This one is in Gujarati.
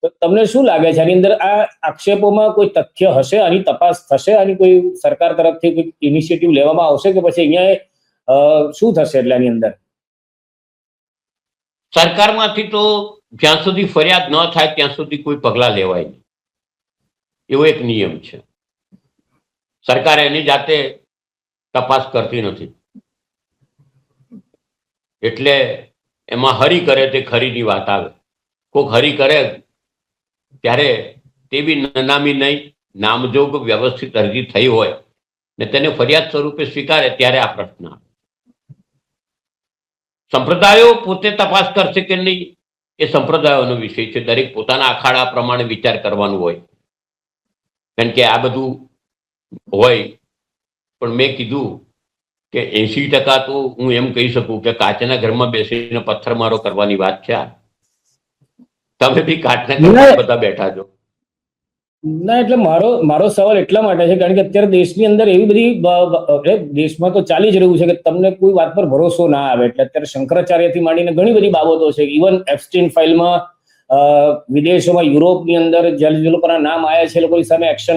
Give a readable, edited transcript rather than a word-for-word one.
તો તમને શું લાગે છે આની અંદર આ આક્ષેપોમાં કોઈ તથ્ય હશે, આની તપાસ થશે, આની કોઈ સરકાર તરફથી કોઈ ઇનિશિયેટિવ લેવામાં આવશે કે પછી અહીંયા શું થશે એટલે આની અંદર? સરકારમાંથી તો જ્યાં સુધી ફરિયાદ ન થાય ત્યાં સુધી કોઈ પગલાં લેવાય નહીં, એવો એક નિયમ છે. સરકાર એની જાતે તપાસ કરતી નથી, એટલે એમાં હરી કરે તે ખરીની વાત આવે. કોક હરી કરે ત્યારે તે બી નનામી નહીં, નામજોગ વ્યવસ્થિત અરજી થઈ હોય ને તેને ફરિયાદ સ્વરૂપે સ્વીકારે ત્યારે આ પ્રશ્ન આવે. સંપ્રદાયો પોતે તપાસ કરશે કે નહીં એ સંપ્રદાયોનો વિષય છે. દરેક પોતાના અખાડા પ્રમાણે વિચાર કરવાનું હોય, કારણ કે આ બધું હોય. પણ મેં કીધું કે 80% તો હું એમ કહી શકું કે કાચના ઘરમાં બેસીને પથ્થરમારો કરવાની વાત છે. તમે બી કાચના ઘરમાં બધા બેઠા છો. ના, એટલે મારો સવાલ એટલા માટે છે કારણ કે અત્યારે દેશની અંદર એવી બધી દેશમાં તો ચાલી જ રહ્યું છે કે તમને કોઈ વાત પર ભરોસો ના આવે. એટલે અત્યારે શંકરાચાર્યથી માંડીને ઘણી બધી બાબતો છે. ઇવન એપ્સ્ટીન ફાઇલમાં વિદેશોમાં, યુરોપની અંદર જે લોકોના નામ આવ્યા છે એ લોકોની સામે એક્શન